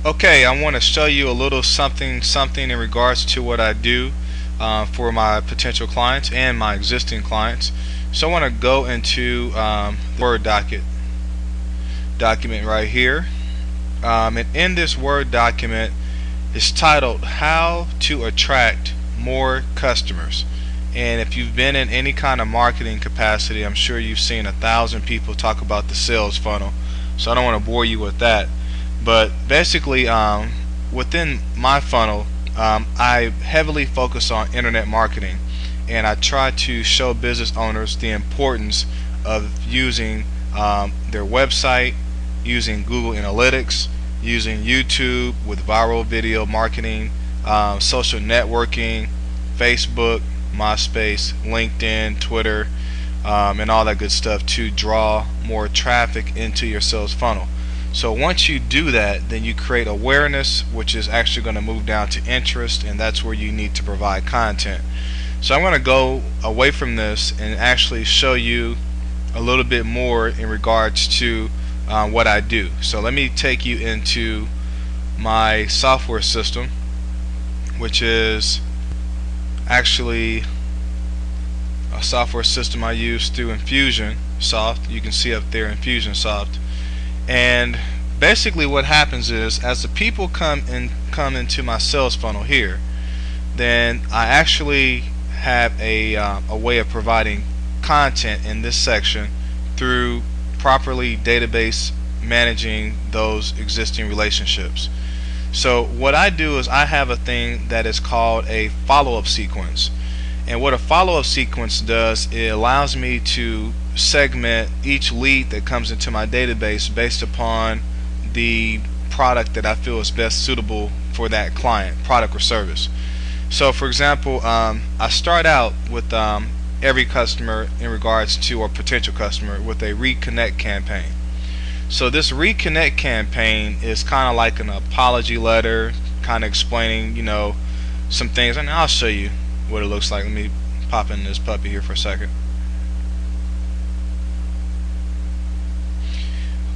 Okay, I want to show you a little something in regards to what I do for my potential clients and my existing clients. So I want to go into the Word document right here, and in this Word document it's titled How to Attract More Customers. And if you've been in any kind of marketing capacity, I'm sure you've seen 1,000 people talk about the sales funnel, so I don't want to bore you with that. But basically, within my funnel, I heavily focus on internet marketing, and I try to show business owners the importance of using their website, using Google Analytics, using YouTube with viral video marketing, social networking, Facebook, MySpace, LinkedIn, Twitter, and all that good stuff to draw more traffic into your sales funnel. So once you do that, then you create awareness, which is actually going to move down to interest, and that's where you need to provide content. So I'm going to go away from this and actually show you a little bit more in regards to what I do. So let me take you into my software system, which is actually a software system I use through Infusionsoft. You can see up there Infusionsoft. And basically what happens is, as the people come into my sales funnel here, then I actually have a way of providing content in this section through properly database managing those existing relationships. So what I do is I have a thing that is called a follow-up sequence. And what a follow-up sequence does, it allows me to segment each lead that comes into my database based upon the product that I feel is best suitable for that client, product or service. So for example, I start out with every customer in regards to, or potential customer, with a reconnect campaign. So this reconnect campaign is kind of like an apology letter, kind of explaining, some things, and I'll show you what it looks like. Let me pop in this puppy here for a second.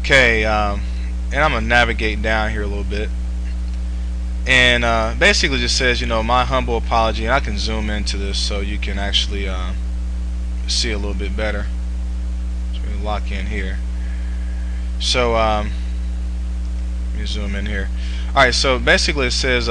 Okay, and I'm gonna navigate down here a little bit, and basically just says, my humble apology. And I can zoom into this so you can actually see a little bit better. So we lock in here. So let me zoom in here. Alright, so basically it says,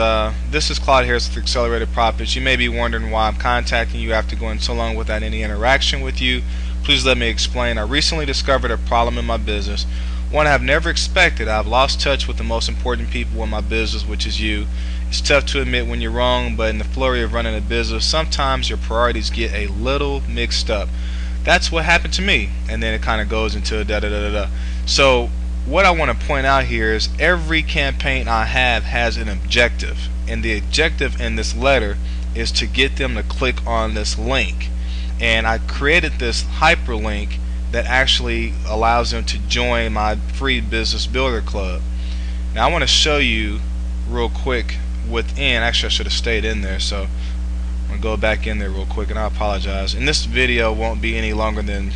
this is Claude Harris with Accelerated Profits. You may be wondering why I'm contacting you after going so long without any interaction with you. Please let me explain. I recently discovered a problem in my business, one I've never expected. I've lost touch with the most important people in my business, which is you. It's tough to admit when you're wrong, but in the flurry of running a business, sometimes your priorities get a little mixed up. That's what happened to me. And then it kind of goes into da-da-da-da-da. So what I want to point out here is every campaign I have has an objective, and the objective in this letter is to get them to click on this link. And I created this hyperlink that actually allows them to join my free business builder club. Now I want to show you real quick within, actually I should have stayed in there, so I'm going to go back in there real quick, and I apologize. And this video won't be any longer than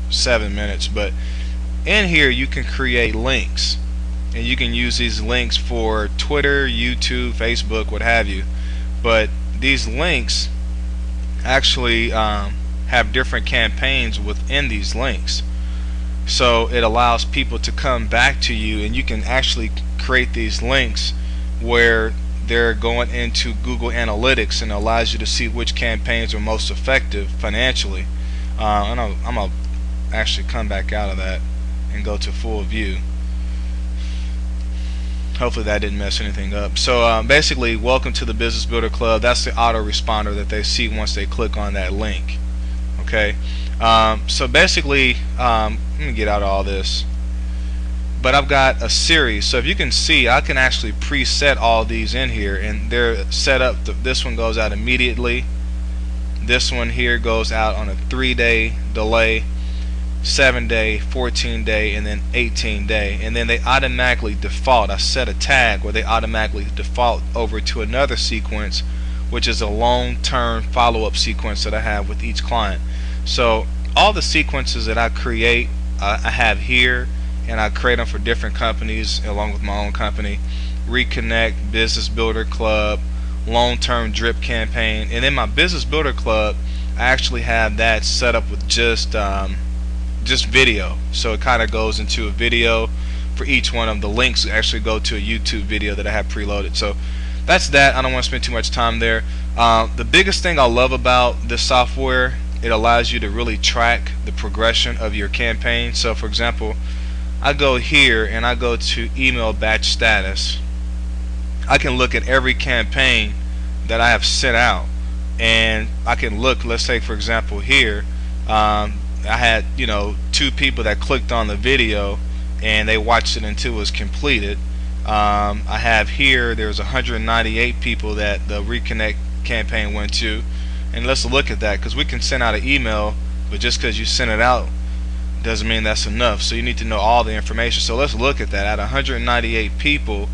7 minutes, but in here you can create links, and you can use these links for Twitter, YouTube, Facebook, what have you. But these links actually have different campaigns within these links, so it allows people to come back to you, and you can actually create these links where they're going into Google Analytics, and allows you to see which campaigns are most effective financially. And I'm gonna actually come back out of that and go to full view. Hopefully that didn't mess anything up. So basically, welcome to the Business Builder Club. That's the autoresponder that they see once they click on that link. Okay, so basically, let me get out of all this. But I've got a series, so if you can see, I can actually preset all these in here, and they're set up. This one goes out immediately. This one here goes out on a 3-day delay, 7-day, 14-day, and then 18-day, and then they automatically default. I set a tag where they automatically default over to another sequence, which is a long-term follow-up sequence that I have with each client. So all the sequences that I create, I have here, and I create them for different companies along with my own company. Reconnect, Business Builder Club, long-term drip campaign, and in my Business Builder Club I actually have that set up with just video. So it kind of goes into a video for each one of the links actually go to a YouTube video that I have preloaded. So that's that. I don't want to spend too much time there. The biggest thing I love about this software, it allows you to really track the progression of your campaign. So for example, I go here and I go to email batch status. I can look at every campaign that I have sent out, and I can look, let's say for example here, I had 2 people that clicked on the video and they watched it until it was completed. I have here there's 198 people that the Reconnect campaign went to, and let's look at that, because we can send out an email, but just because you send it out doesn't mean that's enough. So you need to know all the information. So let's look at that. Out of 198 people,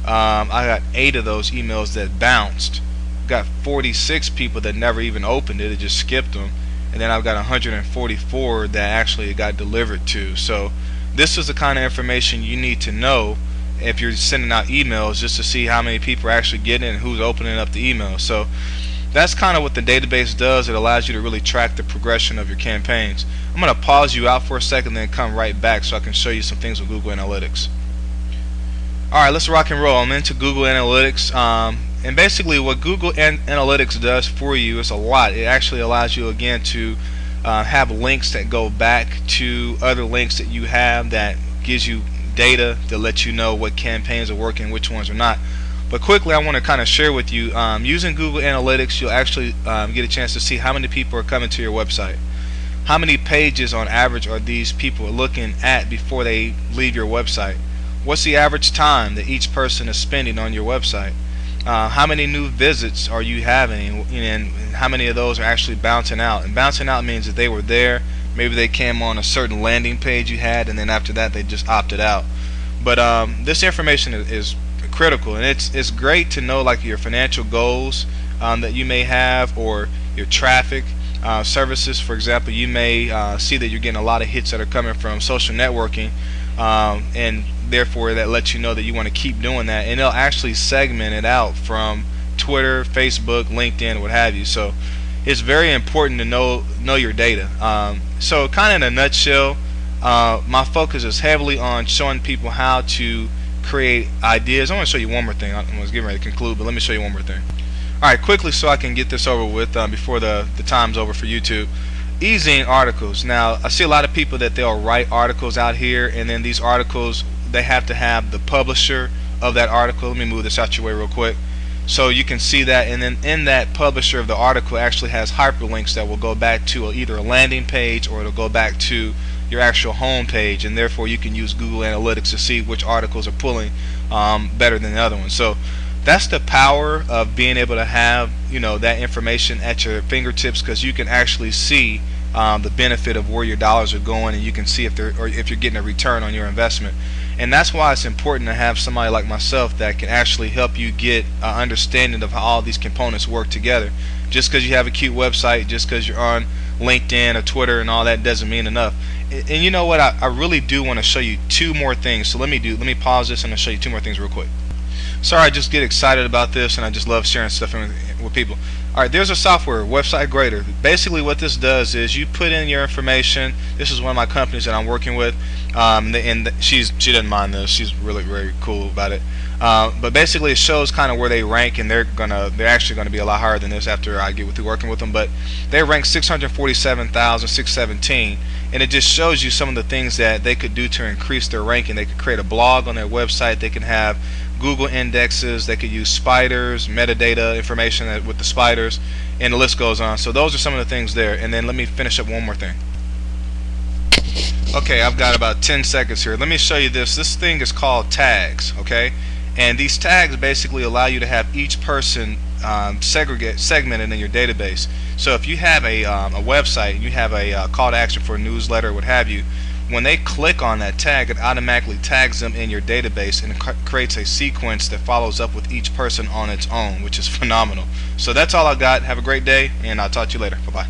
I got 8 of those emails that bounced. Got 46 people that never even opened it, it just skipped them, and then I've got 144 that actually it got delivered to. So this is the kind of information you need to know if you're sending out emails, just to see how many people are actually getting it and who's opening up the email. So that's kind of what the database does. It allows you to really track the progression of your campaigns. I'm going to pause you out for a second, then come right back so I can show you some things with Google Analytics. Alright, let's rock and roll. I'm into Google Analytics. And basically what Google Analytics does for you is a lot. It actually allows you again to have links that go back to other links that you have, that gives you data to let you know what campaigns are working, which ones are not. But quickly, I want to kind of share with you, using Google Analytics, you'll actually get a chance to see how many people are coming to your website. How many pages on average are these people looking at before they leave your website? What's the average time that each person is spending on your website? How many new visits are you having, and how many of those are actually bouncing out? And bouncing out means that they were there, maybe they came on a certain landing page you had, and then after that they just opted out. But this information is critical, and it's great to know, like your financial goals that you may have, or your traffic services. For example, you may see that you're getting a lot of hits that are coming from social networking, and therefore that lets you know that you want to keep doing that, and they'll actually segment it out from Twitter, Facebook, LinkedIn, what have you. So it's very important to know your data. So kind of in a nutshell, my focus is heavily on showing people how to create ideas. I want to show you one more thing. I was getting ready to conclude, but let me show you one more thing. Alright, quickly, so I can get this over with before the time's over for YouTube. E-zine articles. Now I see a lot of people that they'll write articles out here, and then these articles, they have to have the publisher of that article. Let me move this out your way real quick so you can see that, and then in that publisher of the article actually has hyperlinks that will go back to either a landing page, or it'll go back to your actual home page, and therefore you can use Google Analytics to see which articles are pulling better than the other ones. So that's the power of being able to have that information at your fingertips, because you can actually see the benefit of where your dollars are going, and you can see if you're getting a return on your investment. And that's why it's important to have somebody like myself that can actually help you get an understanding of how all these components work together. Just because you have a cute website, just because you're on LinkedIn or Twitter and all that, doesn't mean enough. And you know what, I really do want to show you 2 more things. So let me pause this and I'll show you 2 more things real quick. Sorry, I just get excited about this, and I just love sharing stuff with people. Alright, there's a software, Website Grader. Basically what this does is you put in your information. This is one of my companies that I'm working with, and she doesn't mind this. She's really very cool about it. But basically it shows kind of where they rank, and they're actually gonna be a lot higher than this after I get through working with them. But they rank 647,617, and it just shows you some of the things that they could do to increase their ranking. They could create a blog on their website. They can have Google indexes. They could use spiders, metadata information with the spiders, and the list goes on. So those are some of the things there. And then let me finish up one more thing. Okay, I've got about 10 seconds here. Let me show you this. This thing is called tags, okay? And these tags basically allow you to have each person segmented in your database. So if you have a website, you have a call to action for a newsletter, what have you, when they click on that tag, it automatically tags them in your database, and it creates a sequence that follows up with each person on its own, which is phenomenal. So that's all I got. Have a great day, and I'll talk to you later. Bye-bye.